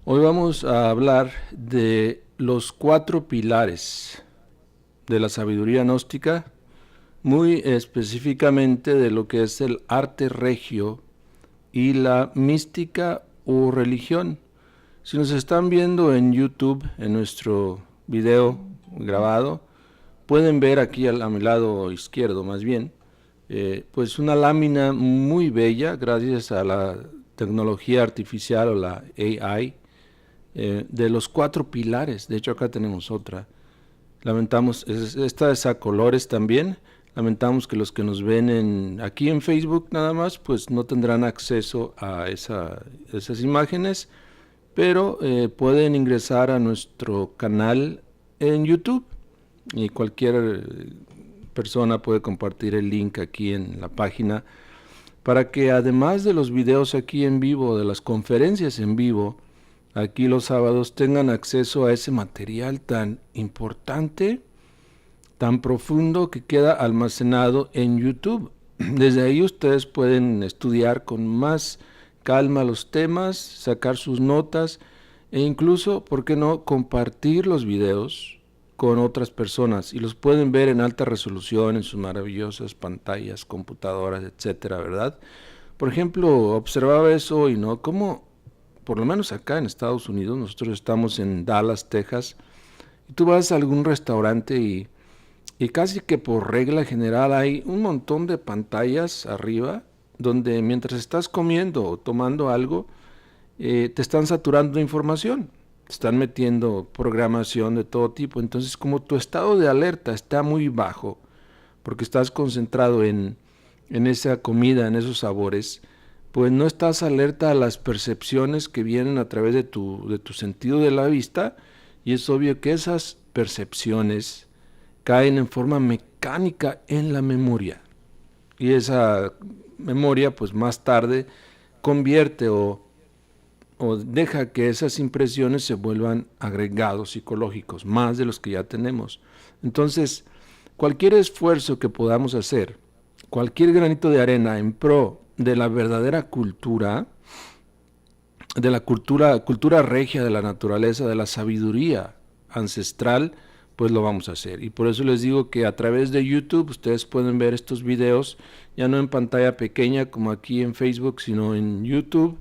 Hoy vamos a hablar de los 4 pilares de la sabiduría gnóstica, muy específicamente de lo que es el arte regio y la mística o religión. Si nos están viendo en YouTube, en nuestro video grabado, pueden ver aquí a mi lado izquierdo más bien, pues una lámina muy bella gracias a la tecnología artificial o la AI, de los 4 pilares. De hecho, acá tenemos otra. Lamentamos, esta es a colores también. Lamentamos que los que nos ven aquí en Facebook nada más, pues no tendrán acceso a esas imágenes, pero pueden ingresar a nuestro canal en YouTube y cualquier persona puede compartir el link aquí en la página para que, además de los videos aquí en vivo, de las conferencias en vivo, aquí los sábados, tengan acceso a ese material tan importante, tan profundo, que queda almacenado en YouTube. Desde ahí ustedes pueden estudiar con más calma los temas, sacar sus notas e incluso, ¿por qué no?, compartir los videos con otras personas, y los pueden ver en alta resolución en sus maravillosas pantallas, computadoras, etcétera, ¿verdad? Por ejemplo, observaba eso hoy, ¿no? Como, por lo menos acá en Estados Unidos, nosotros estamos en Dallas, Texas, y tú vas a algún restaurante y casi que por regla general hay un montón de pantallas arriba donde mientras estás comiendo o tomando algo, te están saturando de información, te están metiendo programación de todo tipo. Entonces, como tu estado de alerta está muy bajo, porque estás concentrado en esa comida, en esos sabores, pues no estás alerta a las percepciones que vienen a través de tu sentido de la vista, y es obvio que esas percepciones caen en forma mecánica en la memoria, y esa memoria pues más tarde convierte o deja que esas impresiones se vuelvan agregados psicológicos, más de los que ya tenemos. Entonces, cualquier esfuerzo que podamos hacer, cualquier granito de arena en pro de la verdadera cultura, de la cultura regia de la naturaleza, de la sabiduría ancestral, pues lo vamos a hacer. Y por eso les digo que a través de YouTube ustedes pueden ver estos videos, ya no en pantalla pequeña como aquí en Facebook, sino en YouTube,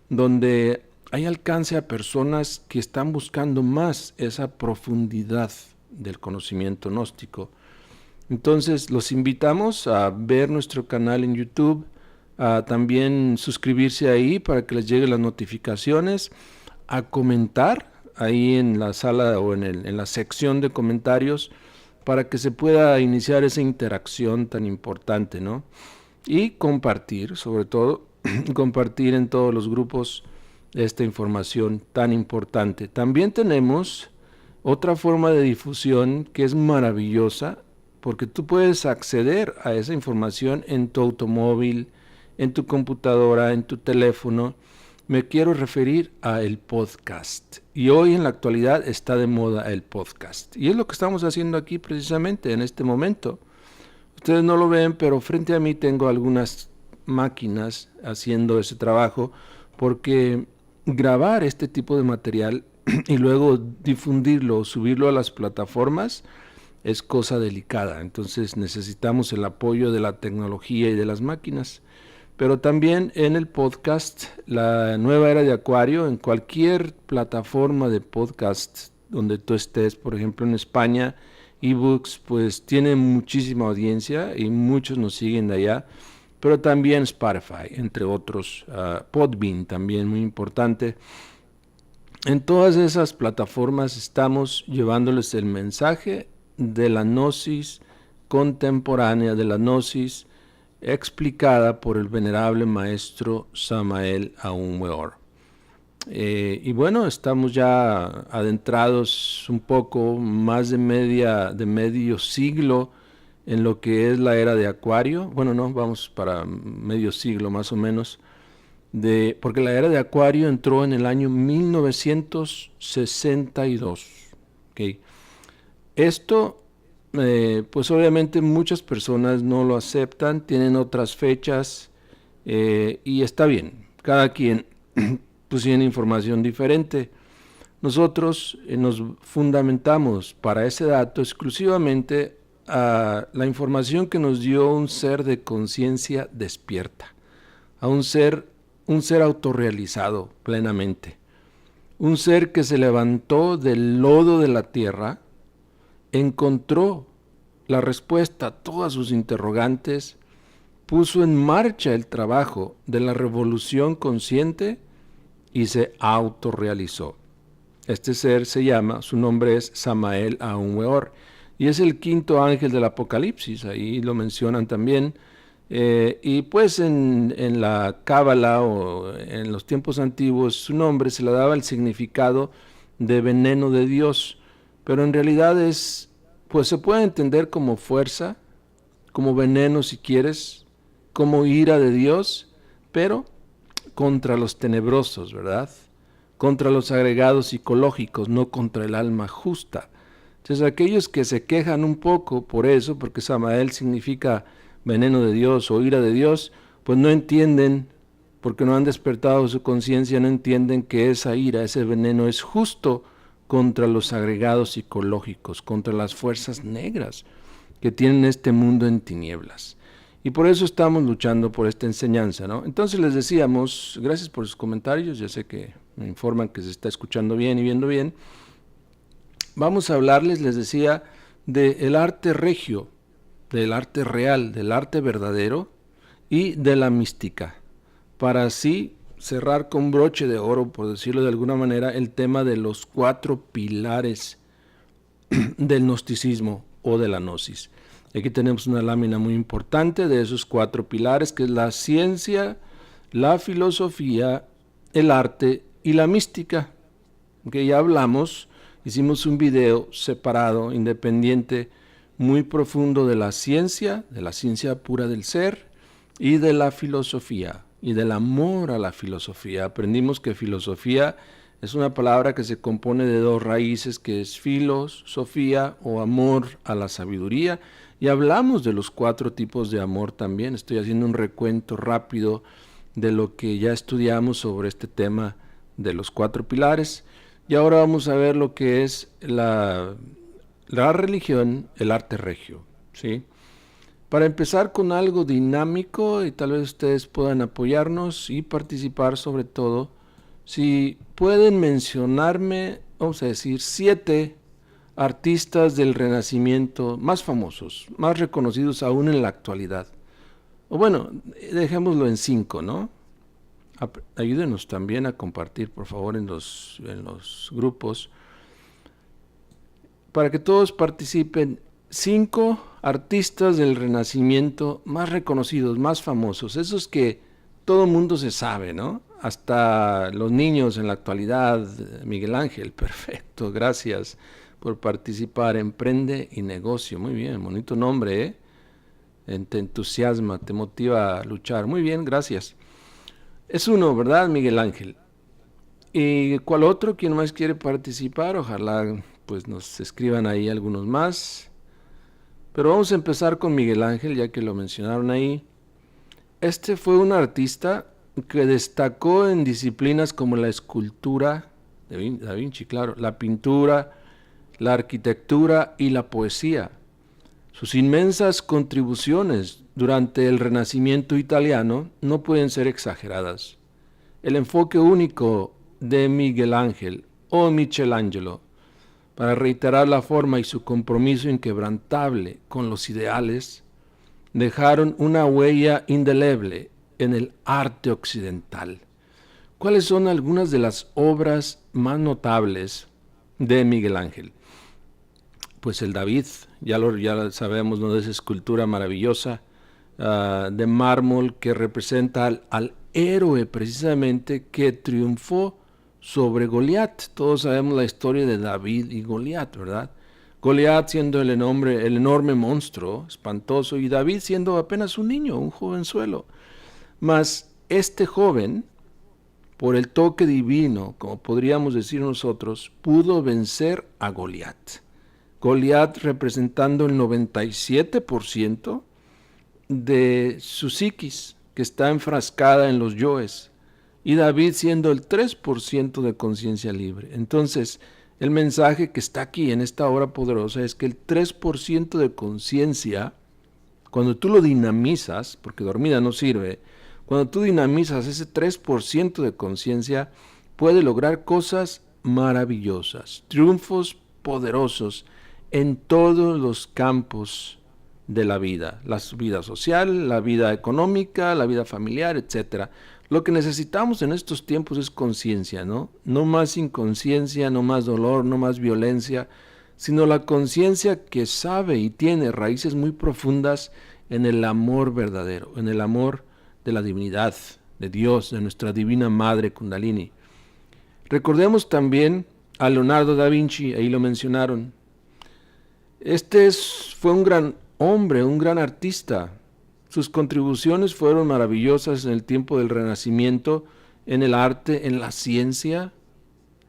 donde hay alcance a personas que están buscando más esa profundidad del conocimiento gnóstico. Entonces los invitamos a ver nuestro canal en YouTube, a también suscribirse ahí para que les lleguen las notificaciones, a comentar ahí en la sala o en la sección de comentarios para que se pueda iniciar esa interacción tan importante, ¿no? Y compartir, sobre todo, compartir en todos los grupos esta información tan importante. También tenemos otra forma de difusión que es maravillosa, porque tú puedes acceder a esa información en tu automóvil, en tu computadora, en tu teléfono. Me quiero referir a el podcast. Y hoy en la actualidad está de moda el podcast. Y es lo que estamos haciendo aquí precisamente en este momento. Ustedes no lo ven, pero frente a mí tengo algunas máquinas haciendo ese trabajo, porque grabar este tipo de material y luego difundirlo, subirlo a las plataformas, es cosa delicada. Entonces necesitamos el apoyo de la tecnología y de las máquinas. Pero también en el podcast, la nueva era de Acuario, en cualquier plataforma de podcast donde tú estés, por ejemplo en España, eBooks, pues tiene muchísima audiencia y muchos nos siguen de allá, pero también Spotify, entre otros, Podbean también muy importante. En todas esas plataformas estamos llevándoles el mensaje de la gnosis contemporánea, de la gnosis explicada por el venerable maestro Samael Aun Weor. Y bueno, estamos ya adentrados un poco más de medio siglo en lo que es la era de Acuario. Bueno, no, vamos para medio siglo más o menos, porque la era de Acuario entró en el año 1962. ¿Okay? Esto, pues obviamente muchas personas no lo aceptan, tienen otras fechas, y está bien, cada quien pues tienen información diferente. Nosotros nos fundamentamos para ese dato exclusivamente a la información que nos dio un ser de conciencia despierta, a un ser autorrealizado plenamente, un ser que se levantó del lodo de la tierra, encontró la respuesta a todas sus interrogantes, puso en marcha el trabajo de la revolución consciente y se autorrealizó. Este ser su nombre es Samael Aun Weor, y es el quinto ángel del Apocalipsis, ahí lo mencionan también. Y pues en la Cábala o en los tiempos antiguos su nombre se le daba el significado de veneno de Dios, pero en realidad pues se puede entender como fuerza, como veneno si quieres, como ira de Dios, pero contra los tenebrosos, ¿verdad? Contra los agregados psicológicos, no contra el alma justa. Entonces aquellos que se quejan un poco por eso, porque Samael significa veneno de Dios o ira de Dios, pues no entienden, porque no han despertado su conciencia, no entienden que esa ira, ese veneno es justo contra los agregados psicológicos, contra las fuerzas negras que tienen este mundo en tinieblas. Y por eso estamos luchando por esta enseñanza, ¿no? Entonces les decíamos, gracias por sus comentarios, ya sé que me informan que se está escuchando bien y viendo bien. Vamos a hablarles, les decía, del arte regio, del arte real, del arte verdadero y de la mística, para así cerrar con broche de oro, por decirlo de alguna manera, el tema de los 4 pilares del gnosticismo o de la gnosis. Aquí tenemos una lámina muy importante de esos 4 pilares, que es la ciencia, la filosofía, el arte y la mística, que ya hablamos, hicimos un video separado, independiente, muy profundo de la ciencia pura del ser y de la filosofía y del amor a la filosofía. Aprendimos que filosofía es una palabra que se compone de 2 raíces, que es filos, sofía o amor a la sabiduría, y hablamos de los 4 tipos de amor también. Estoy haciendo un recuento rápido de lo que ya estudiamos sobre este tema de los 4 pilares, y ahora vamos a ver lo que es la religión, el arte regio, ¿sí? Para empezar con algo dinámico, y tal vez ustedes puedan apoyarnos y participar sobre todo, si pueden mencionarme, vamos a decir, 7 artistas del Renacimiento más famosos, más reconocidos aún en la actualidad. O bueno, dejémoslo en 5, ¿no? Ayúdenos también a compartir, por favor, en los grupos, para que todos participen. 5 artistas del Renacimiento más reconocidos, más famosos, esos que todo el mundo se sabe, ¿no? Hasta los niños en la actualidad. Miguel Ángel, perfecto, gracias por participar. Emprende y negocio, muy bien, bonito nombre, ¿eh? Te entusiasma, te motiva a luchar, muy bien, gracias. Es uno, ¿verdad, Miguel Ángel? ¿Y cuál otro? ¿Quién más quiere participar? Ojalá pues nos escriban ahí algunos más. Pero vamos a empezar con Miguel Ángel, ya que lo mencionaron ahí. Este fue un artista que destacó en disciplinas como la escultura, Da Vinci, claro, la pintura, la arquitectura y la poesía. Sus inmensas contribuciones durante el Renacimiento italiano no pueden ser exageradas. El enfoque único de Miguel Ángel o Michelangelo para reiterar la forma y su compromiso inquebrantable con los ideales dejaron una huella indeleble en el arte occidental. ¿Cuáles son algunas de las obras más notables de Miguel Ángel? Pues el David, ya sabemos, ¿no? De esa escultura maravillosa de mármol que representa al héroe precisamente que triunfó sobre Goliat. Todos sabemos la historia de David y Goliat, ¿verdad? Goliat siendo el enorme monstruo, espantoso, y David siendo apenas un niño, un jovenzuelo. Mas este joven, por el toque divino, como podríamos decir nosotros, pudo vencer a Goliat. Goliat representando el 97% de su psiquis, que está enfrascada en los yoes, y David siendo el 3% de conciencia libre. Entonces, el mensaje que está aquí en esta obra poderosa es que el 3% de conciencia, cuando tú lo dinamizas, porque dormida no sirve, cuando tú dinamizas ese 3% de conciencia, puede lograr cosas maravillosas, triunfos poderosos en todos los campos de la vida social, la vida económica, la vida familiar, etcétera. Lo que necesitamos en estos tiempos es conciencia, ¿no? No más inconsciencia, no más dolor, no más violencia, sino la conciencia que sabe y tiene raíces muy profundas en el amor verdadero, en el amor de la divinidad, de Dios, de nuestra divina madre Kundalini. Recordemos también a Leonardo da Vinci, ahí lo mencionaron. Fue un gran hombre, un gran artista. Sus contribuciones fueron maravillosas en el tiempo del Renacimiento, en el arte, en la ciencia,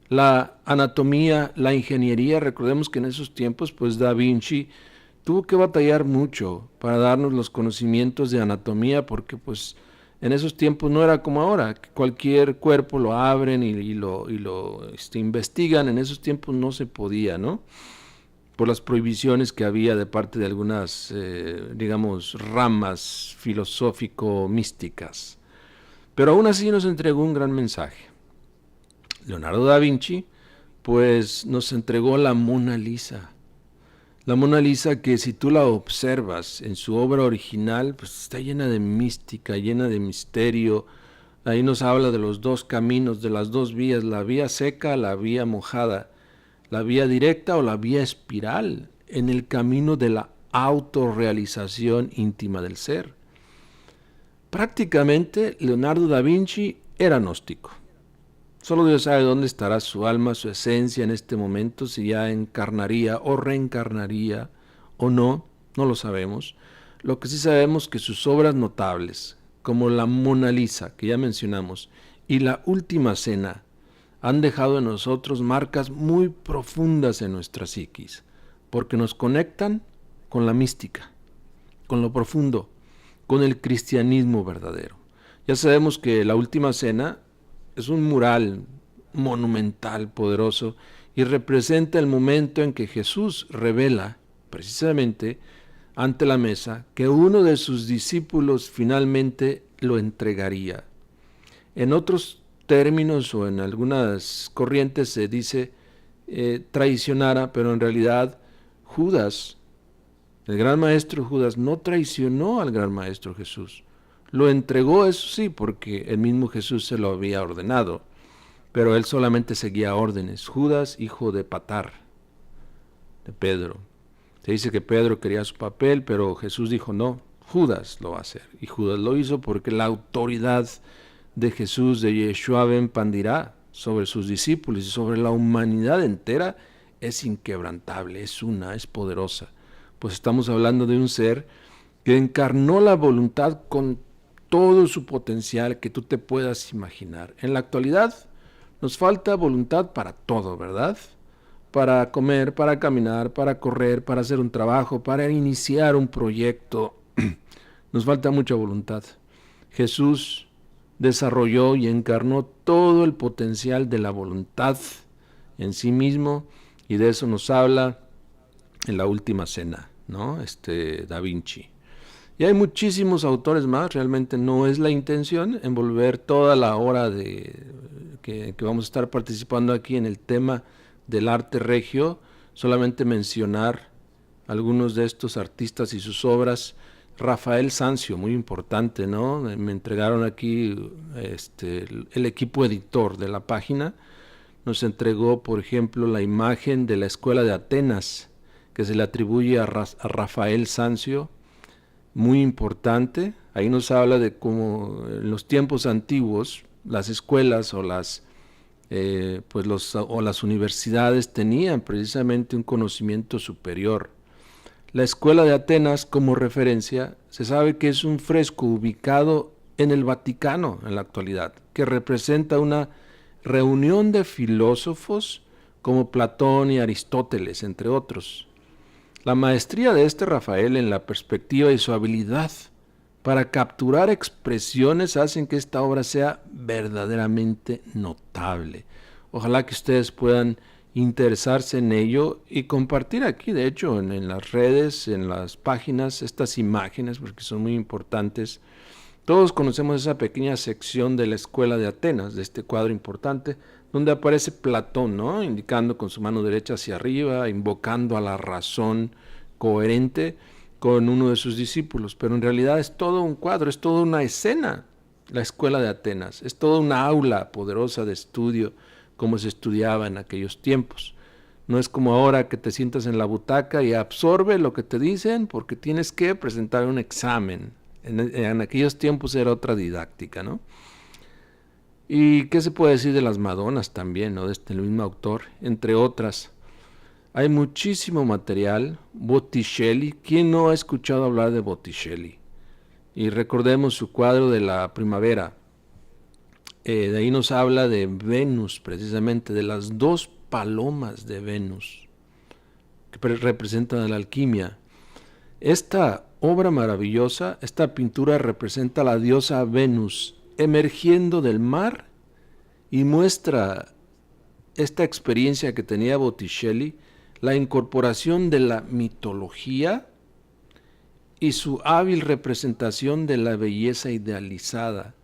la anatomía, la ingeniería. Recordemos que en esos tiempos, pues Da Vinci tuvo que batallar mucho para darnos los conocimientos de anatomía, porque pues en esos tiempos no era como ahora, que cualquier cuerpo lo abren y lo investigan. En esos tiempos no se podía, ¿no? Por las prohibiciones que había de parte de algunas, ramas filosófico-místicas. Pero aún así nos entregó un gran mensaje. Leonardo da Vinci, pues nos entregó la Mona Lisa. La Mona Lisa que si tú la observas en su obra original, pues está llena de mística, llena de misterio. Ahí nos habla de los dos caminos, de las dos vías, la vía seca, la vía mojada, la vía directa o la vía espiral, en el camino de la autorrealización íntima del ser. Prácticamente Leonardo da Vinci era gnóstico. Solo Dios sabe dónde estará su alma, su esencia en este momento, si ya encarnaría o reencarnaría o no, no lo sabemos. Lo que sí sabemos es que sus obras notables, como la Mona Lisa, que ya mencionamos, y la Última Cena, han dejado en nosotros marcas muy profundas en nuestra psiquis, porque nos conectan con la mística, con lo profundo, con el cristianismo verdadero. Ya sabemos que la Última Cena es un mural monumental, poderoso, y representa el momento en que Jesús revela, precisamente, ante la mesa, que uno de sus discípulos finalmente lo entregaría. En otros términos o en algunas corrientes se dice traicionara, pero en realidad Judas, el gran maestro Judas, no traicionó al gran maestro Jesús. Lo entregó, eso sí, porque el mismo Jesús se lo había ordenado, pero él solamente seguía órdenes. Judas, hijo de Patar, de Pedro. Se dice que Pedro quería su papel, pero Jesús dijo no, Judas lo va a hacer. Y Judas lo hizo porque la autoridad de Jesús, de Yeshua ben Pandirá, sobre sus discípulos y sobre la humanidad entera, es inquebrantable, es poderosa. Pues estamos hablando de un ser que encarnó la voluntad con todo su potencial que tú te puedas imaginar. En la actualidad nos falta voluntad para todo, ¿verdad? Para comer, para caminar, para correr, para hacer un trabajo, para iniciar un proyecto. Nos falta mucha voluntad. Jesús desarrolló y encarnó todo el potencial de la voluntad en sí mismo, y de eso nos habla en la Última Cena, ¿no? Da Vinci. Y hay muchísimos autores más. Realmente no es la intención envolver toda la hora que vamos a estar participando aquí en el tema del arte regio, solamente mencionar algunos de estos artistas y sus obras. Rafael Sanzio, muy importante, ¿no? Me entregaron aquí el equipo editor de la página. Nos entregó, por ejemplo, la imagen de la Escuela de Atenas, que se le atribuye a Rafael Sanzio, muy importante. Ahí nos habla de cómo en los tiempos antiguos las escuelas o las universidades tenían precisamente un conocimiento superior. La Escuela de Atenas, como referencia, se sabe que es un fresco ubicado en el Vaticano en la actualidad, que representa una reunión de filósofos como Platón y Aristóteles, entre otros. La maestría de Rafael en la perspectiva y su habilidad para capturar expresiones hacen que esta obra sea verdaderamente notable. Ojalá que ustedes puedan interesarse en ello y compartir aquí, de hecho, en las redes, en las páginas, estas imágenes, porque son muy importantes. Todos conocemos esa pequeña sección de la Escuela de Atenas, de este cuadro importante, donde aparece Platón, ¿no? Indicando con su mano derecha hacia arriba, invocando a la razón coherente con uno de sus discípulos. Pero en realidad es todo un cuadro, es toda una escena, la Escuela de Atenas. Es toda una aula poderosa de estudio, como se estudiaba en aquellos tiempos. No es como ahora que te sientas en la butaca y absorbe lo que te dicen porque tienes que presentar un examen. En aquellos tiempos era otra didáctica, ¿no? ¿Y qué se puede decir de las Madonas también, ¿no? De el mismo autor, entre otras? Hay muchísimo material. Botticelli, ¿quién no ha escuchado hablar de Botticelli? Y recordemos su cuadro de la primavera. De ahí nos habla de Venus, precisamente, de las dos palomas de Venus, que representan la alquimia. Esta obra maravillosa, esta pintura representa a la diosa Venus emergiendo del mar y muestra esta experiencia que tenía Botticelli, la incorporación de la mitología y su hábil representación de la belleza idealizada.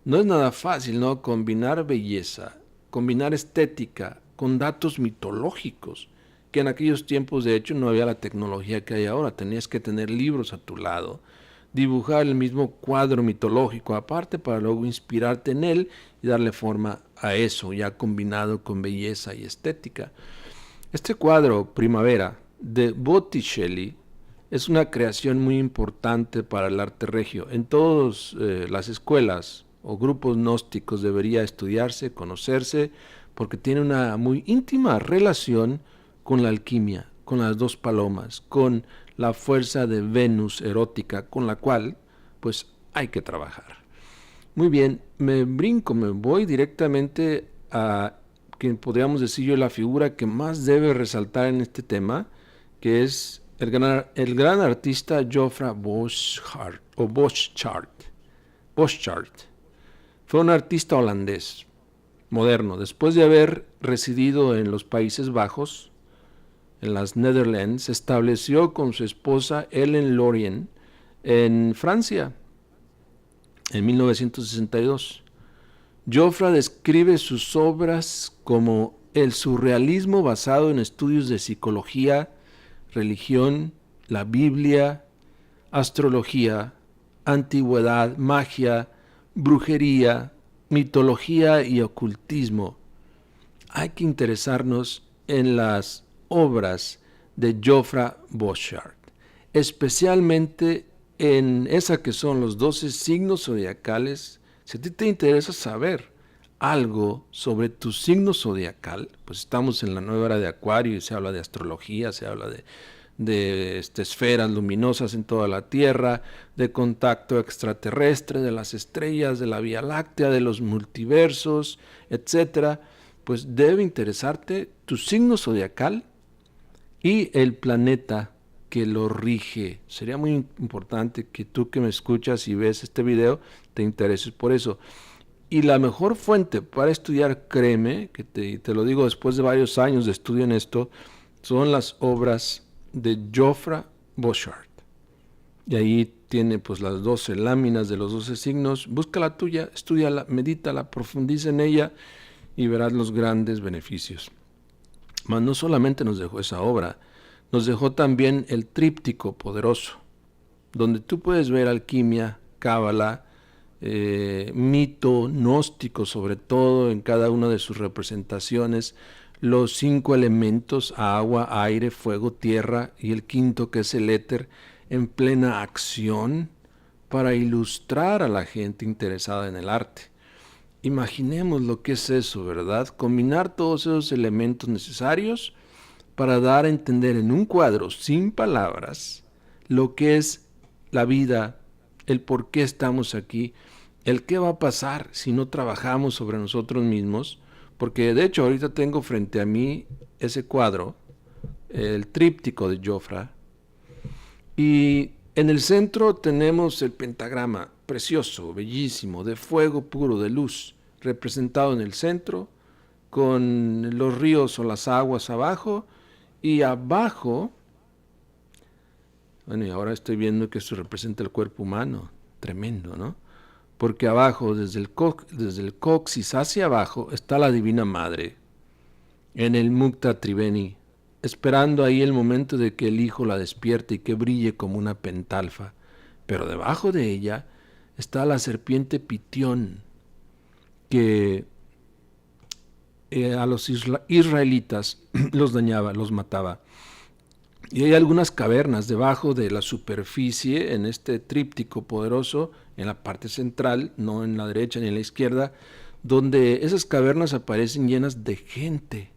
No es nada fácil, ¿no? Combinar belleza, combinar estética con datos mitológicos, que en aquellos tiempos de hecho no había la tecnología que hay ahora, tenías que tener libros a tu lado, dibujar el mismo cuadro mitológico aparte para luego inspirarte en él y darle forma a eso, ya combinado con belleza y estética. Este cuadro, Primavera, de Botticelli, es una creación muy importante para el arte regio. En todas las escuelas o grupos gnósticos debería estudiarse, conocerse, porque tiene una muy íntima relación con la alquimia, con las dos palomas, con la fuerza de Venus erótica, con la cual pues hay que trabajar. Muy bien, me voy directamente a quien podríamos decir yo la figura que más debe resaltar en este tema, que es el gran artista Geoffrey Boschart, o Boschart. Fue un artista holandés, moderno. Después de haber residido en los Países Bajos, en las Netherlands, se estableció con su esposa Ellen Lorien en Francia en 1962. Geoffrey describe sus obras como el surrealismo basado en estudios de psicología, religión, la Biblia, astrología, antigüedad, magia, brujería, mitología y ocultismo. Hay que interesarnos en las obras de Geoffrey Boschart, especialmente en esa que son los 12 signos zodiacales. Si a ti te interesa saber algo sobre tu signo zodiacal, pues estamos en la nueva era de Acuario y se habla de astrología, se habla de esferas luminosas en toda la Tierra, de contacto extraterrestre, de las estrellas, de la Vía Láctea, de los multiversos, etcétera. Pues debe interesarte tu signo zodiacal y el planeta que lo rige. Sería muy importante que tú que me escuchas y ves este video te intereses por eso. Y la mejor fuente para estudiar, créeme, que te lo digo después de varios años de estudio en esto, son las obras de Geoffrey Boschart. Y ahí tiene pues las 12 láminas de los 12 signos. Busca la tuya, estúdiala, medítala, profundiza en ella y verás los grandes beneficios. Mas no solamente nos dejó esa obra, nos dejó también el tríptico poderoso, donde tú puedes ver alquimia, cábala, mito, gnóstico sobre todo en cada una de sus representaciones, los 5 elementos, agua, aire, fuego, tierra y el quinto que es el éter, en plena acción para ilustrar a la gente interesada en el arte. Imaginemos lo que es eso, ¿verdad? Combinar todos esos elementos necesarios para dar a entender en un cuadro sin palabras lo que es la vida, el por qué estamos aquí, el qué va a pasar si no trabajamos sobre nosotros mismos, porque de hecho ahorita tengo frente a mí ese cuadro, el tríptico de Geoffrey, y En el centro tenemos el pentagrama, precioso, bellísimo, de fuego puro, de luz, representado en el centro, con los ríos o las aguas abajo, y abajo, bueno, y ahora estoy viendo que esto representa el cuerpo humano, tremendo, ¿no? Porque abajo, desde el coxis hacia abajo, está la Divina Madre, en el Mukta Triveni, esperando ahí el momento de que el Hijo la despierte y que brille como una pentalfa. Pero debajo de ella está la serpiente Pitión, que a los israelitas los dañaba, los mataba. Y hay algunas cavernas debajo de la superficie en este tríptico poderoso, en la parte central, no en la derecha ni en la izquierda, donde esas cavernas aparecen llenas de gente.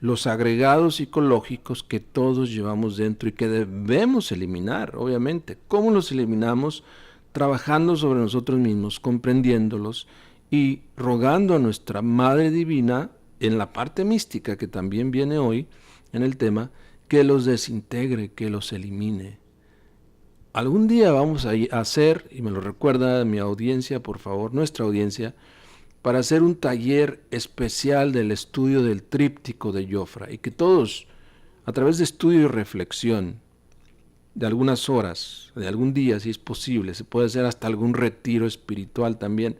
Los agregados psicológicos que todos llevamos dentro y que debemos eliminar, obviamente. ¿Cómo los eliminamos? Trabajando sobre nosotros mismos, comprendiéndolos y rogando a nuestra Madre Divina, en la parte mística que también viene hoy en el tema, que los desintegre, que los elimine. Algún día vamos a hacer, y me lo recuerda mi audiencia, por favor, nuestra audiencia, para hacer un taller especial del estudio del tríptico de Jofra, y que todos, a través de estudio y reflexión, de algunas horas, de algún día, si es posible, se puede hacer hasta algún retiro espiritual también,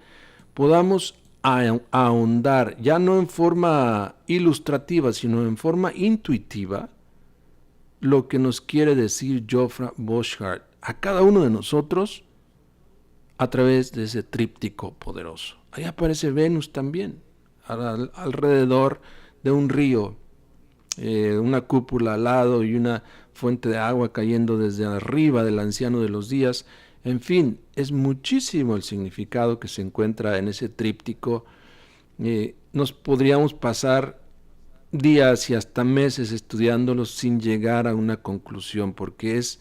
podamos ahondar, ya no en forma ilustrativa, sino en forma intuitiva, lo que nos quiere decir Jofra Boschardt a cada uno de nosotros a través de ese tríptico poderoso. Ahí aparece Venus también, alrededor de un río, una cúpula al lado y una fuente de agua cayendo desde arriba del anciano de los días. En fin, es muchísimo el significado que se encuentra en ese tríptico. Nos podríamos pasar días y hasta meses estudiándolos sin llegar a una conclusión, porque es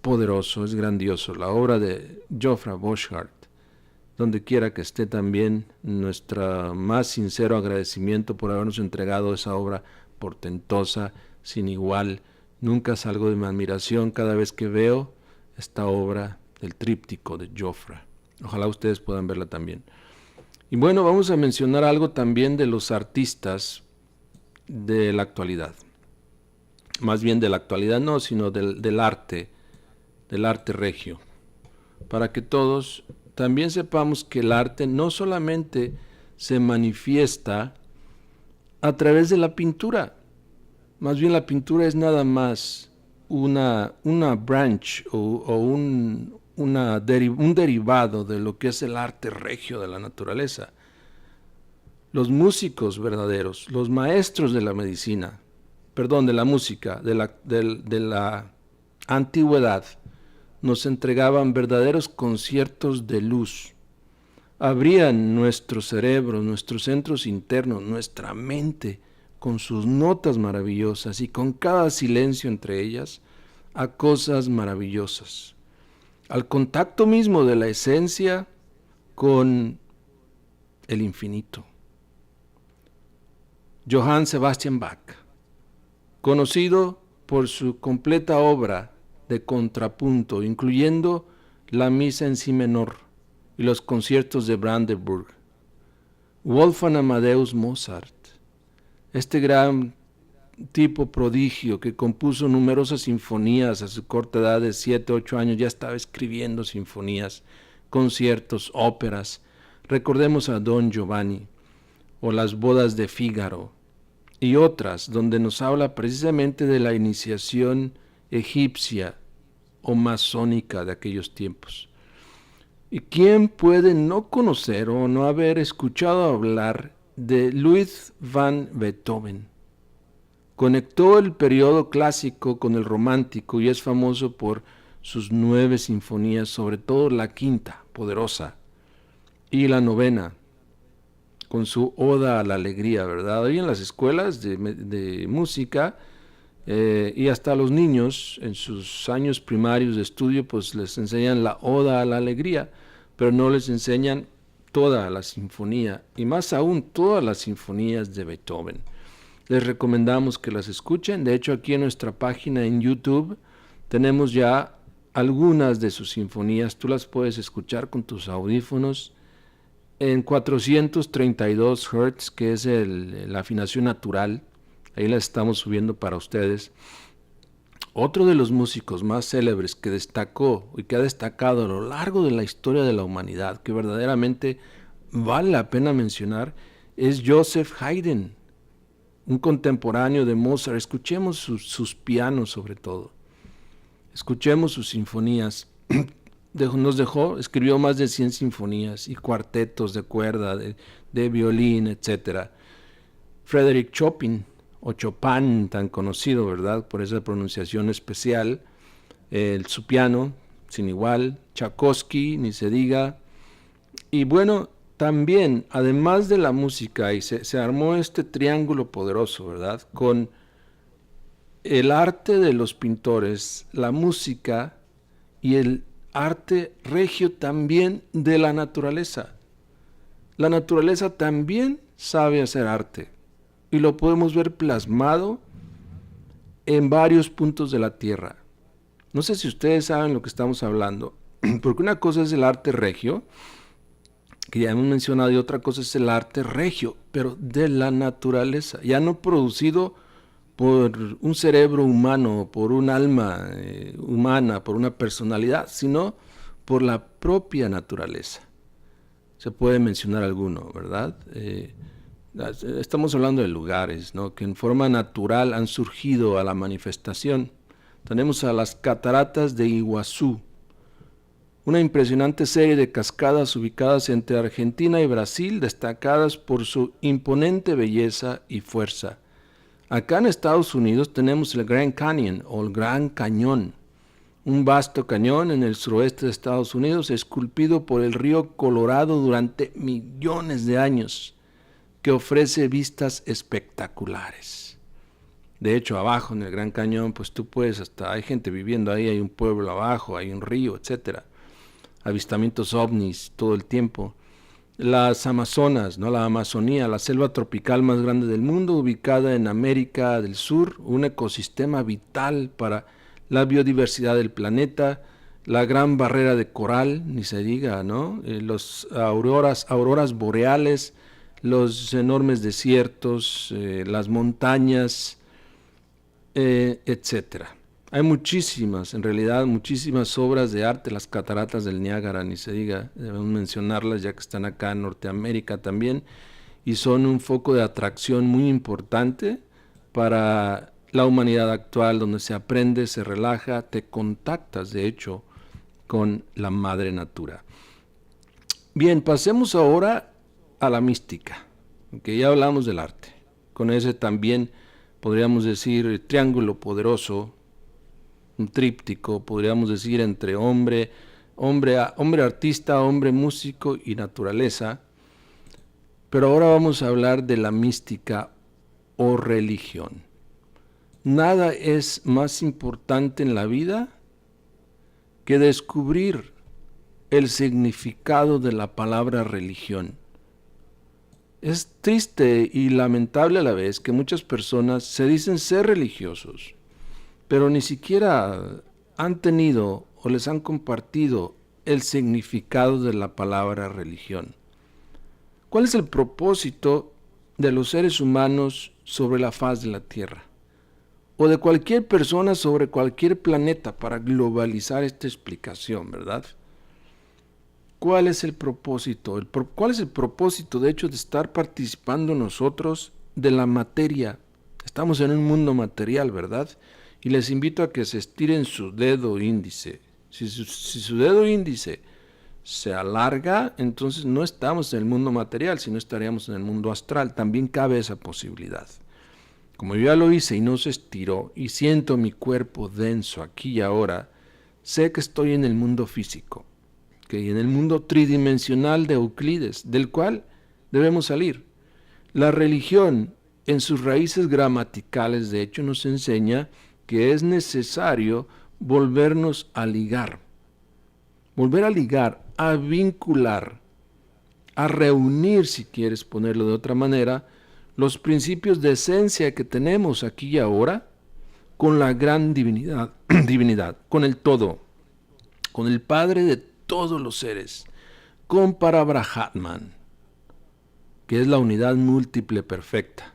poderoso, es grandioso. La obra de Jofra Boschardt, donde quiera que esté también, nuestro más sincero agradecimiento por habernos entregado esa obra portentosa, sin igual. Nunca salgo de mi admiración cada vez que veo esta obra del tríptico de Jofra. Ojalá ustedes puedan verla también. Y bueno, vamos a mencionar algo también de los artistas de la actualidad. Más bien de la actualidad no, sino del arte regio. Para que todos también sepamos que el arte no solamente se manifiesta a través de la pintura, más bien la pintura es nada más una branch o un derivado de lo que es el arte regio de la naturaleza. Los músicos verdaderos, los maestros de la medicina, de la música, de la antigüedad, nos entregaban verdaderos conciertos de luz. Abrían nuestro cerebro, nuestros centros internos, nuestra mente, con sus notas maravillosas y con cada silencio entre ellas, a cosas maravillosas. Al contacto mismo de la esencia con el infinito. Johann Sebastian Bach, conocido por su completa obra de contrapunto, incluyendo la misa en si menor y los conciertos de Brandenburg. Wolfgang Amadeus Mozart, este gran tipo prodigio que compuso numerosas sinfonías a su corta edad de 7, 8 años, ya estaba escribiendo sinfonías, conciertos, óperas. Recordemos a Don Giovanni o las bodas de Fígaro y otras donde nos habla precisamente de la iniciación egipcia o masónica de aquellos tiempos. ¿Y quién puede no conocer o no haber escuchado hablar de Ludwig van Beethoven? Conectó el periodo clásico con el romántico y es famoso por sus 9 sinfonías, sobre todo la quinta, poderosa, y la novena, con su Oda a la Alegría, ¿verdad? Hoy en las escuelas de música y hasta a los niños en sus años primarios de estudio, pues les enseñan la Oda a la Alegría, pero no les enseñan toda la sinfonía, y más aún todas las sinfonías de Beethoven. Les recomendamos que las escuchen. De hecho, aquí en nuestra página en YouTube tenemos ya algunas de sus sinfonías tú las puedes escuchar con tus audífonos en 432 Hz, que es la afinación natural. Ahí la estamos subiendo para ustedes. Otro de los músicos más célebres que destacó y que ha destacado a lo largo de la historia de la humanidad, que verdaderamente vale la pena mencionar, es Joseph Haydn, un contemporáneo de Mozart. Escuchemos sus pianos sobre todo. Escuchemos sus sinfonías. Escribió más de 100 sinfonías y cuartetos de cuerda, de violín, etc. Frédéric Chopin, o Chopin, tan conocido, ¿verdad?, por esa pronunciación especial. Su piano, sin igual. Tchaikovsky, ni se diga. Y bueno, también, además de la música, y se armó este triángulo poderoso, ¿verdad?, con el arte de los pintores, la música y el arte regio también de la naturaleza. La naturaleza también sabe hacer arte y lo podemos ver plasmado en varios puntos de la tierra. No sé si ustedes saben lo que estamos hablando, porque una cosa es el arte regio, que ya hemos mencionado, y otra cosa es el arte regio, pero de la naturaleza, ya no producido por un cerebro humano, por un alma humana, por una personalidad, sino por la propia naturaleza. Se puede mencionar alguno, ¿verdad? Estamos hablando de lugares, ¿no?, que en forma natural han surgido a la manifestación. Tenemos a las cataratas de Iguazú, una impresionante serie de cascadas ubicadas entre Argentina y Brasil, destacadas por su imponente belleza y fuerza. Acá en Estados Unidos tenemos el Grand Canyon o el Gran Cañón, un vasto cañón en el suroeste de Estados Unidos, esculpido por el río Colorado durante millones de años, que ofrece vistas espectaculares. De hecho, abajo en el Gran Cañón, pues tú puedes, hay gente viviendo ahí, hay un pueblo abajo, hay un río, etcétera. Avistamientos ovnis todo el tiempo. Las Amazonas, ¿no?, la Amazonía, la selva tropical más grande del mundo, ubicada en América del Sur, un ecosistema vital para la biodiversidad del planeta. La gran barrera de coral, ni se diga, ¿no? Los auroras boreales, los enormes desiertos, las montañas, etcétera. Hay muchísimas, en realidad, muchísimas obras de arte. Las cataratas del Niágara, ni se diga, debemos mencionarlas ya que están acá en Norteamérica también, y son un foco de atracción muy importante para la humanidad actual, donde se aprende, se relaja, te contactas, de hecho, con la madre natura. Bien, pasemos ahora a la mística, que ya hablamos del arte. Con ese también podríamos decir triángulo poderoso, un tríptico, podríamos decir, entre hombre artista, hombre músico y naturaleza. Pero ahora vamos a hablar de la mística o religión. Nada es más importante en la vida que descubrir el significado de la palabra religión. Es triste y lamentable a la vez que muchas personas se dicen ser religiosos, pero ni siquiera han tenido o les han compartido el significado de la palabra religión. ¿Cuál es el propósito de los seres humanos sobre la faz de la Tierra? O de cualquier persona sobre cualquier planeta, para globalizar esta explicación, ¿verdad? ¿Cuál es el propósito? ¿Cuál es el propósito, de hecho, de estar participando nosotros de la materia? Estamos en un mundo material, ¿verdad? Y les invito a que se estiren su dedo índice. Si su dedo índice se alarga, entonces no estamos en el mundo material, sino estaríamos en el mundo astral. También cabe esa posibilidad. Como yo ya lo hice y no se estiró, y siento mi cuerpo denso aquí y ahora, sé que estoy en el mundo físico, que en el mundo tridimensional de Euclides, del cual debemos salir. La religión, en sus raíces gramaticales, de hecho, nos enseña que es necesario volvernos a ligar, a vincular, a reunir, si quieres ponerlo de otra manera, los principios de esencia que tenemos aquí y ahora con la gran divinidad, con el todo. con el Padre de todos los seres, con Parabrahman, que es la unidad múltiple perfecta.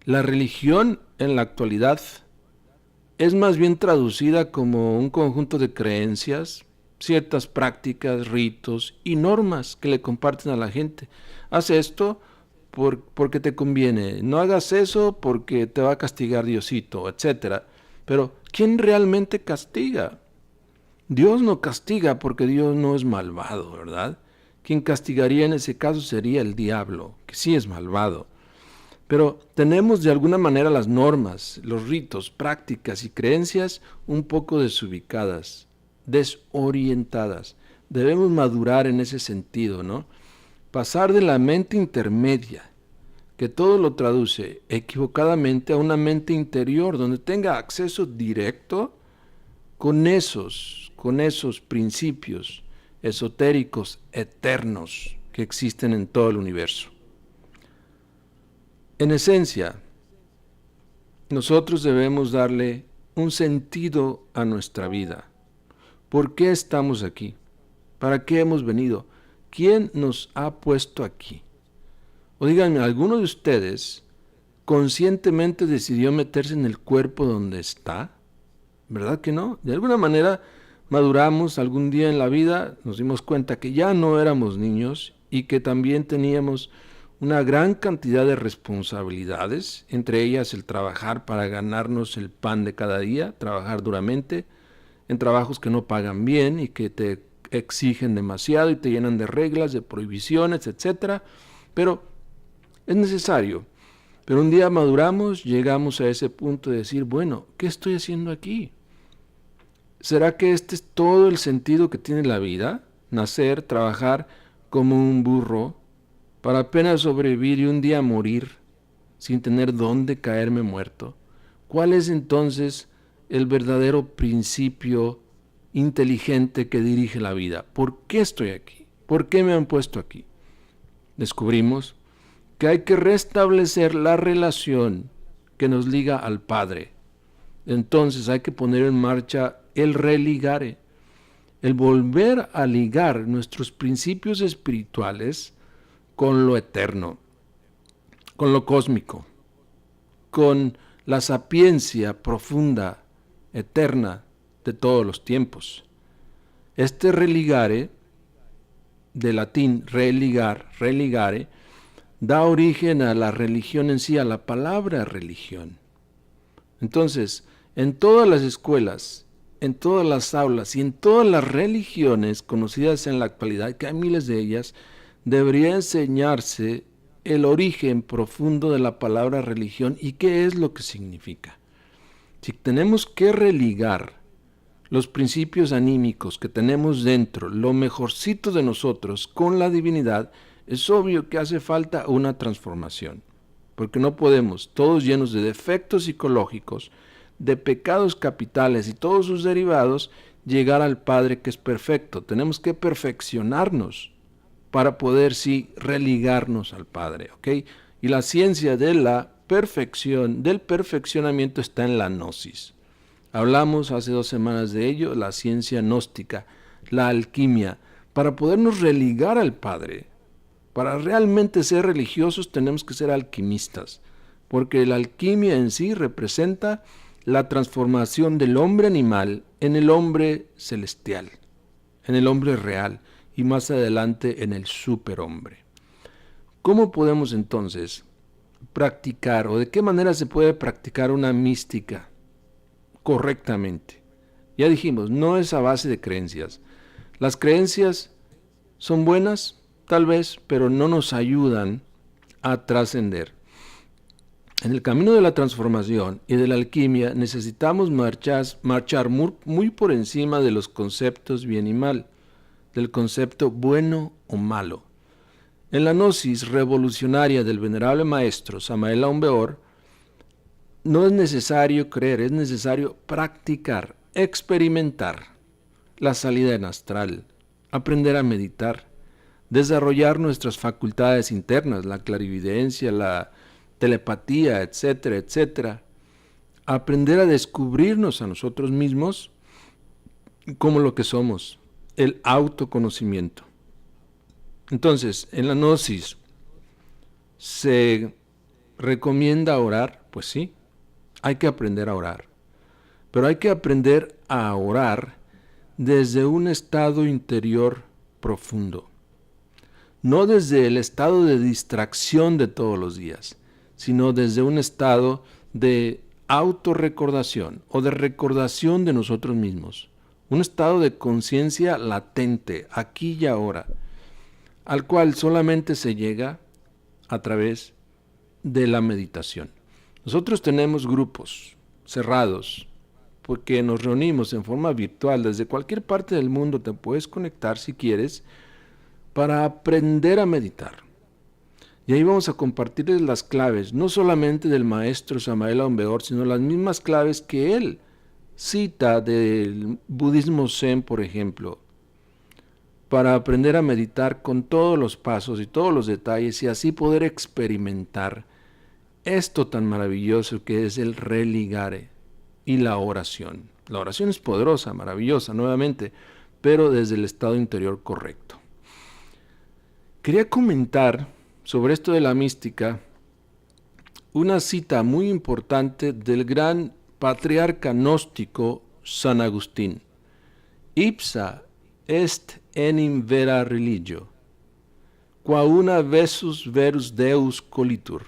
La religión en la actualidad es más bien traducida como un conjunto de creencias, ciertas prácticas, ritos y normas que le comparten a la gente. Haz esto porque te conviene, no hagas eso porque te va a castigar Diosito, etc. Pero, ¿quién realmente castiga? Dios no castiga porque Dios no es malvado, ¿verdad? Quien castigaría en ese caso sería el diablo, que sí es malvado. Pero tenemos de alguna manera las normas, los ritos, prácticas y creencias un poco desubicadas, desorientadas. Debemos madurar en ese sentido, ¿no? Pasar de la mente intermedia, que todo lo traduce equivocadamente, a una mente interior, donde tenga acceso directo con esos principios esotéricos eternos que existen en todo el universo. En esencia, nosotros debemos darle un sentido a nuestra vida. ¿Por qué estamos aquí? ¿Para qué hemos venido? ¿Quién nos ha puesto aquí? O díganme, ¿alguno de ustedes conscientemente decidió meterse en el cuerpo donde está? ¿Verdad que no? De alguna manera maduramos algún día en la vida, nos dimos cuenta que ya no éramos niños y que también teníamos una gran cantidad de responsabilidades, entre ellas el trabajar para ganarnos el pan de cada día, trabajar duramente en trabajos que no pagan bien y que te exigen demasiado y te llenan de reglas, de prohibiciones, etc. Pero es necesario. Pero un día maduramos, llegamos a ese punto de decir, bueno, ¿qué estoy haciendo aquí? ¿Será que este es todo el sentido que tiene la vida? Nacer, trabajar como un burro, para apenas sobrevivir y un día morir, sin tener dónde caerme muerto. ¿Cuál es entonces el verdadero principio inteligente que dirige la vida? ¿Por qué estoy aquí? ¿Por qué me han puesto aquí? Descubrimos que hay que restablecer la relación que nos liga al Padre. Entonces hay que poner en marcha el religare, el volver a ligar nuestros principios espirituales con lo eterno, con lo cósmico, con la sapiencia profunda, eterna de todos los tiempos. Este religare, de latín religar, religare, da origen a la religión en sí, a la palabra religión. Entonces, en todas las escuelas, en todas las aulas y en todas las religiones conocidas en la actualidad, que hay miles de ellas, debería enseñarse el origen profundo de la palabra religión y qué es lo que significa. Si tenemos que religar los principios anímicos que tenemos dentro, lo mejorcito de nosotros, con la divinidad, es obvio que hace falta una transformación, porque no podemos, todos llenos de defectos psicológicos, de pecados capitales y todos sus derivados, llegar al Padre que es perfecto. Tenemos que perfeccionarnos para poder sí religarnos al Padre, ¿ok? Y la ciencia de la perfección, del perfeccionamiento está en la gnosis. Hablamos hace 2 semanas de ello, la ciencia gnóstica, la alquimia. Para podernos religar al Padre, para realmente ser religiosos tenemos que ser alquimistas, porque la alquimia en sí representa la transformación del hombre animal en el hombre celestial, en el hombre real y más adelante en el superhombre. ¿Cómo podemos entonces practicar o de qué manera se puede practicar una mística correctamente? Ya dijimos, no es a base de creencias. Las creencias son buenas, tal vez, pero no nos ayudan a trascender. En el camino de la transformación y de la alquimia necesitamos marchar muy por encima de los conceptos bien y mal, del concepto bueno o malo. En la gnosis revolucionaria del venerable maestro Samael Aun Weor, no es necesario creer, es necesario practicar, experimentar la salida en astral, aprender a meditar, desarrollar nuestras facultades internas, la clarividencia, la telepatía, etcétera, etcétera. Aprender a descubrirnos a nosotros mismos como lo que somos, el autoconocimiento. Entonces, en la gnosis, ¿se recomienda orar? Pues sí, hay que aprender a orar. Pero hay que aprender a orar desde un estado interior profundo. No desde el estado de distracción de todos los días, sino desde un estado de autorrecordación o de recordación de nosotros mismos. Un estado de conciencia latente, aquí y ahora, al cual solamente se llega a través de la meditación. Nosotros tenemos grupos cerrados, porque nos reunimos en forma virtual. Desde cualquier parte del mundo te puedes conectar si quieres para aprender a meditar. Y ahí vamos a compartirles las claves, no solamente del maestro Samael Aun Weor, sino las mismas claves que él cita del budismo Zen, por ejemplo, para aprender a meditar con todos los pasos y todos los detalles y así poder experimentar esto tan maravilloso que es el religare y la oración. La oración es poderosa, maravillosa, nuevamente, pero desde el estado interior correcto. Quería comentar sobre esto de la mística una cita muy importante del gran patriarca gnóstico San Agustín. Ipsa est enim vera religio, qua una verus Deus colitur,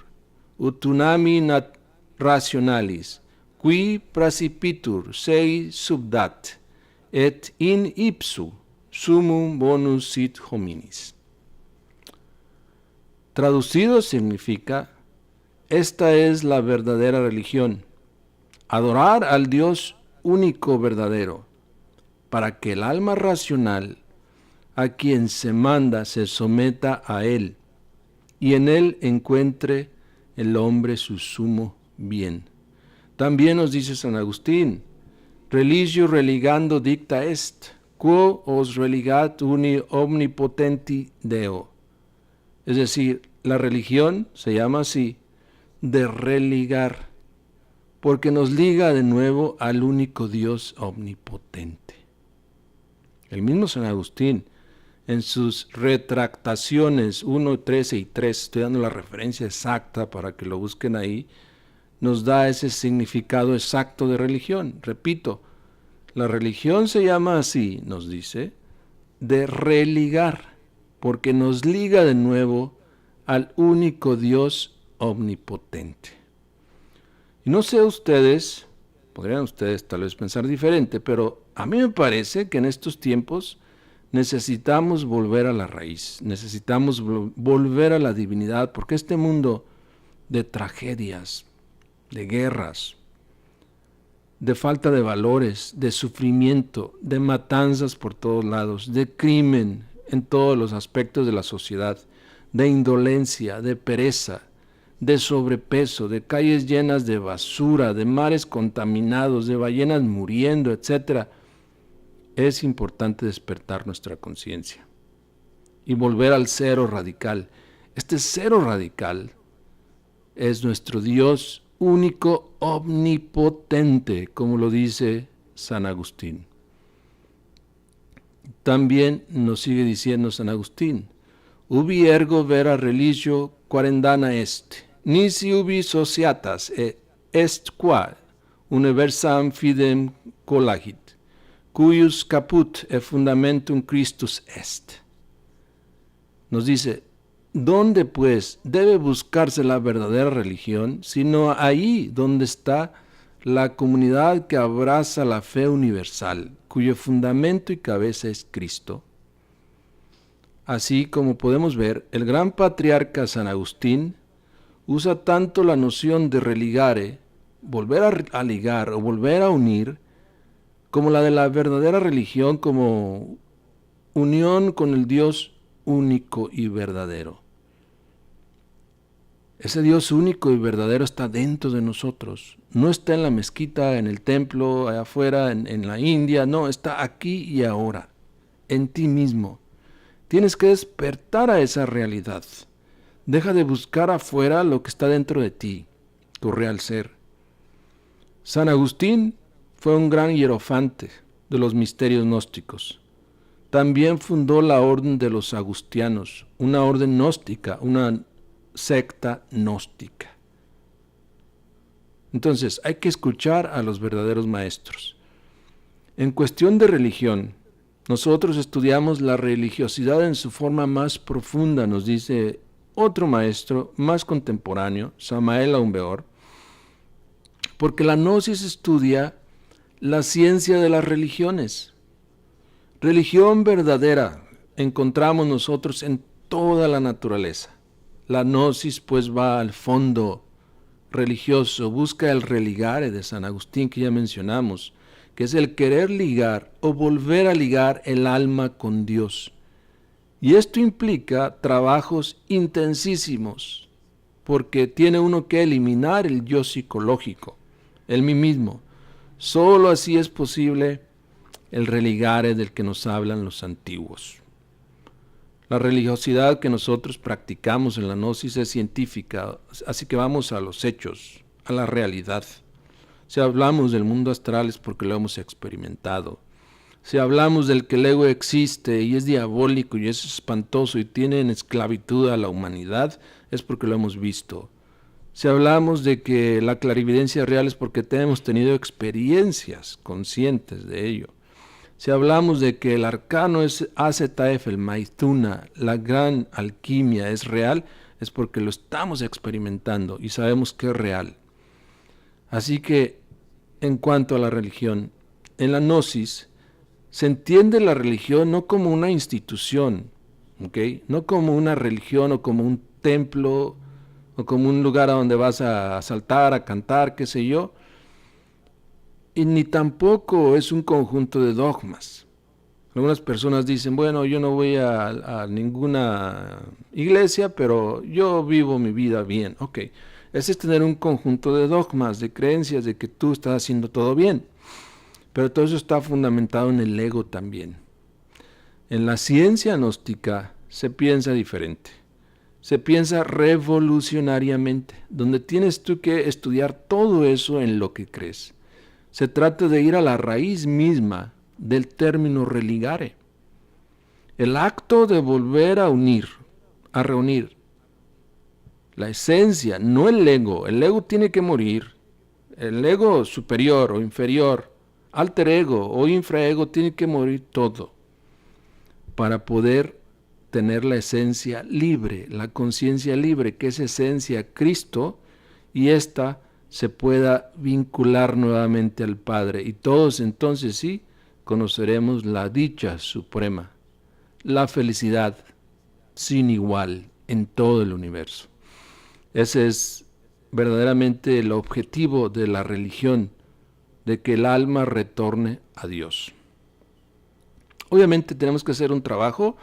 ut unami nat rationalis, qui praecipitur sei subdat, et in ipsu summum bonus sit hominis. Traducido significa, esta es la verdadera religión, adorar al Dios único verdadero, para que el alma racional, a quien se manda, se someta a él, y en él encuentre el hombre su sumo bien. También nos dice San Agustín, religio religando dicta est, quo os religat uni omnipotenti Deo. Es decir, la religión se llama así, de religar, porque nos liga de nuevo al único Dios omnipotente. El mismo San Agustín, en sus retractaciones 1, 13 y 3, estoy dando la referencia exacta para que lo busquen ahí, nos da ese significado exacto de religión. Repito, la religión se llama así, nos dice, de religar, porque nos liga de nuevo al único Dios omnipotente. Y no sé ustedes, podrían ustedes tal vez pensar diferente, pero a mí me parece que en estos tiempos necesitamos volver a la raíz, necesitamos volver a la divinidad, porque este mundo de tragedias, de guerras, de falta de valores, de sufrimiento, de matanzas por todos lados, de crimen en todos los aspectos de la sociedad, de indolencia, de pereza, de sobrepeso, de calles llenas de basura, de mares contaminados, de ballenas muriendo, etc., es importante despertar nuestra conciencia y volver al cero radical. Este cero radical es nuestro Dios único, omnipotente, como lo dice San Agustín. También nos sigue diciendo San Agustín, ubi ergo vera religio quarendana est, nisi ubi sociatas est qua universam fidem colagit, cuius caput e fundamentum Christus est. Nos dice, ¿dónde pues debe buscarse la verdadera religión? Sino ahí donde está la comunidad que abraza la fe universal, cuyo fundamento y cabeza es Cristo. Así como podemos ver, el gran patriarca San Agustín usa tanto la noción de religare, volver a ligar o volver a unir, como la de la verdadera religión como unión con el Dios único y verdadero. Ese Dios único y verdadero está dentro de nosotros. No está en la mezquita, en el templo, allá afuera, en la India. No, está aquí y ahora, en ti mismo. Tienes que despertar a esa realidad. Deja de buscar afuera lo que está dentro de ti, tu real ser. San Agustín fue un gran hierofante, de los misterios gnósticos. También fundó la orden de los agustianos, una orden gnóstica, una secta gnóstica. Entonces, hay que escuchar a los verdaderos maestros. En cuestión de religión, nosotros estudiamos la religiosidad en su forma más profunda, nos dice otro maestro más contemporáneo, Samael Aun Weor, porque la gnosis estudia la ciencia de las religiones. Religión verdadera encontramos nosotros en toda la naturaleza. La gnosis pues va al fondo religioso, busca el religare de San Agustín que ya mencionamos, que es el querer ligar o volver a ligar el alma con Dios. Y esto implica trabajos intensísimos, porque tiene uno que eliminar el yo psicológico, el mí mismo. Solo así es posible el religare del que nos hablan los antiguos. La religiosidad que nosotros practicamos en la gnosis es científica, así que vamos a los hechos, a la realidad. Si hablamos del mundo astral es porque lo hemos experimentado. Si hablamos del que el ego existe y es diabólico y es espantoso y tiene en esclavitud a la humanidad, es porque lo hemos visto. Si hablamos de que la clarividencia real es porque hemos tenido experiencias conscientes de ello. Si hablamos de que el arcano es AZF, el Maituna, la gran alquimia es real, es porque lo estamos experimentando y sabemos que es real. Así que, en cuanto a la religión, en la gnosis se entiende la religión no como una institución, ¿okay? No como una religión o como un templo o como un lugar a donde vas a saltar, a cantar, qué sé yo, y ni tampoco es un conjunto de dogmas. Algunas personas dicen, bueno, yo no voy a ninguna iglesia, pero yo vivo mi vida bien. Ok, ese es tener un conjunto de dogmas, de creencias, de que tú estás haciendo todo bien. Pero todo eso está fundamentado en el ego también. En la ciencia gnóstica se piensa diferente. Se piensa revolucionariamente, donde tienes tú que estudiar todo eso en lo que crees. Se trata de ir a la raíz misma del término religare. El acto de volver a unir, a reunir la esencia, no el ego. El ego tiene que morir. El ego superior o inferior, alter ego o infraego, tiene que morir todo para poder tener la esencia libre, la conciencia libre, que es esencia Cristo, y ésta se pueda vincular nuevamente al Padre. Y todos entonces sí conoceremos la dicha suprema, la felicidad sin igual en todo el universo. Ese es verdaderamente el objetivo de la religión, de que el alma retorne a Dios. Obviamente tenemos que hacer un trabajo,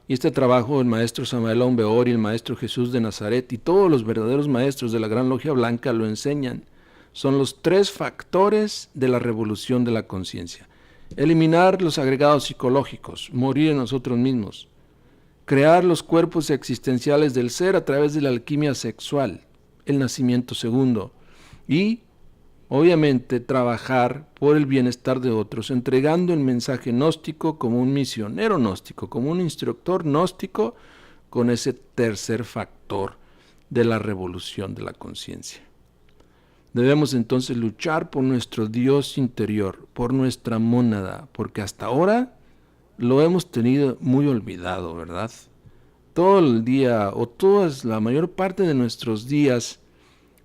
y este trabajo el maestro Samael Aun Weor y el maestro Jesús de Nazaret y todos los verdaderos maestros de la Gran Logia Blanca lo enseñan. Son los 3 factores de la revolución de la conciencia. Eliminar los agregados psicológicos, morir en nosotros mismos. Crear los cuerpos existenciales del ser a través de la alquimia sexual, el nacimiento segundo. Y, obviamente, trabajar por el bienestar de otros, entregando el mensaje gnóstico como un misionero gnóstico, como un instructor gnóstico, con ese tercer factor de la revolución de la conciencia. Debemos entonces luchar por nuestro Dios interior, por nuestra mónada, porque hasta ahora lo hemos tenido muy olvidado, ¿verdad? Todo el día, o la mayor parte de nuestros días,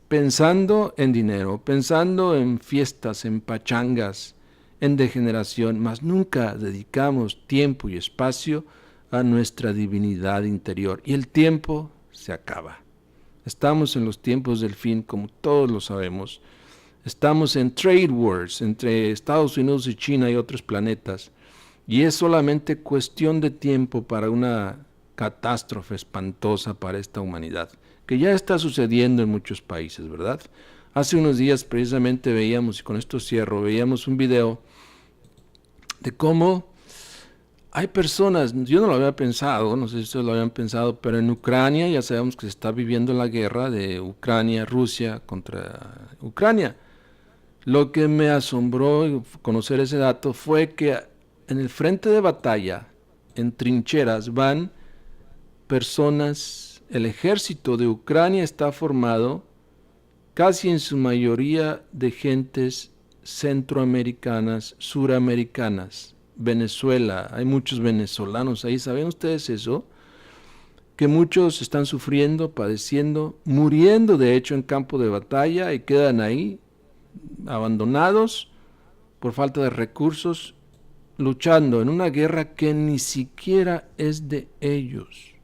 pensando en dinero, pensando en fiestas, en pachangas, en degeneración, mas nunca dedicamos tiempo y espacio a nuestra divinidad interior. Y el tiempo se acaba. Estamos en los tiempos del fin, como todos lo sabemos. Estamos en trade wars entre Estados Unidos y China y otros planetas. Y es solamente cuestión de tiempo para una catástrofe espantosa para esta humanidad, que ya está sucediendo en muchos países, ¿verdad? Hace unos días precisamente veíamos, y con esto cierro, veíamos un video de cómo hay personas, yo no lo había pensado, no sé si ustedes lo habían pensado, pero en Ucrania ya sabemos que se está viviendo la guerra de Ucrania, Rusia contra Ucrania. Lo que me asombró conocer ese dato fue que en el frente de batalla, en trincheras, van personas, el ejército de Ucrania está formado casi en su mayoría de gentes centroamericanas, suramericanas, Venezuela, hay muchos venezolanos ahí, ¿saben ustedes eso? Que muchos están sufriendo, padeciendo, muriendo de hecho en campo de batalla y quedan ahí abandonados por falta de recursos, luchando en una guerra que ni siquiera es de ellos,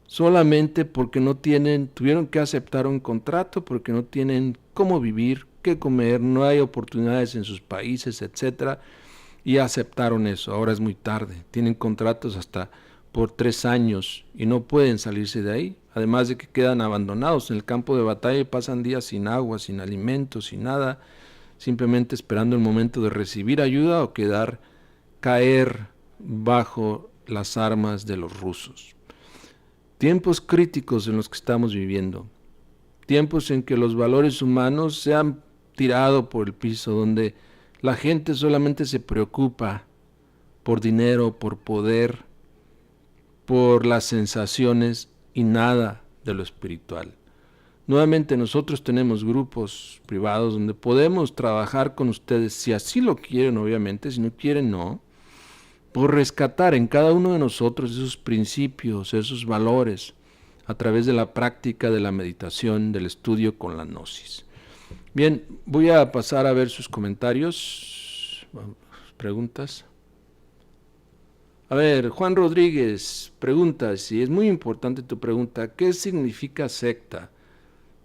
solamente porque no tienen, tuvieron que aceptar un contrato, porque no tienen cómo vivir, qué comer, no hay oportunidades en sus países, etcétera, y aceptaron eso. Ahora es muy tarde, tienen contratos hasta por 3 años y no pueden salirse de ahí, además de que quedan abandonados en el campo de batalla y pasan días sin agua, sin alimentos, sin nada, simplemente esperando el momento de recibir ayuda o caer bajo las armas de los rusos. Tiempos críticos en los que estamos viviendo, tiempos en que los valores humanos se han tirado por el piso, donde la gente solamente se preocupa por dinero, por poder, por las sensaciones y nada de lo espiritual. Nuevamente nosotros tenemos grupos privados donde podemos trabajar con ustedes, si así lo quieren obviamente, si no quieren no, por rescatar en cada uno de nosotros esos principios, esos valores, a través de la práctica de la meditación, del estudio con la gnosis. Bien, voy a pasar a ver sus comentarios, preguntas. A ver, Juan Rodríguez pregunta, si es muy importante tu pregunta, ¿qué significa secta?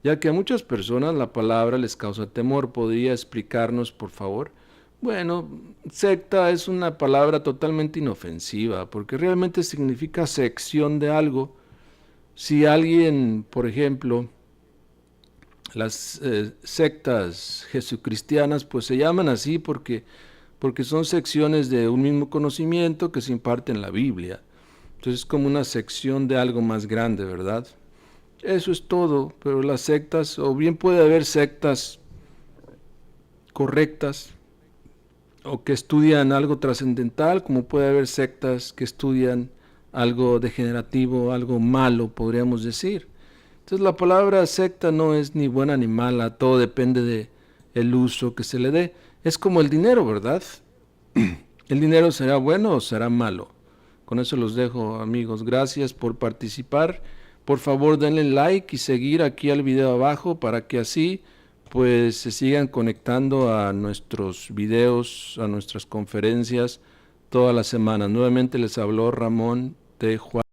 Ya que a muchas personas la palabra les causa temor, ¿podría explicarnos, por favor? Bueno, secta es una palabra totalmente inofensiva, porque realmente significa sección de algo. Si alguien, por ejemplo, las sectas jesucristianas, pues se llaman así porque son secciones de un mismo conocimiento que se imparte en la Biblia. Entonces es como una sección de algo más grande, ¿verdad? Eso es todo, pero las sectas, o bien puede haber sectas correctas, o que estudian algo trascendental, como puede haber sectas que estudian algo degenerativo, algo malo, podríamos decir. Entonces la palabra secta no es ni buena ni mala, todo depende de el uso que se le dé. Es como el dinero, ¿verdad? ¿El dinero será bueno o será malo? Con eso los dejo, amigos. Gracias por participar. Por favor, denle like y seguir aquí al video abajo para que así pues se sigan conectando a nuestros videos, a nuestras conferencias todas las semanas. Nuevamente les habló Ramón de Juárez.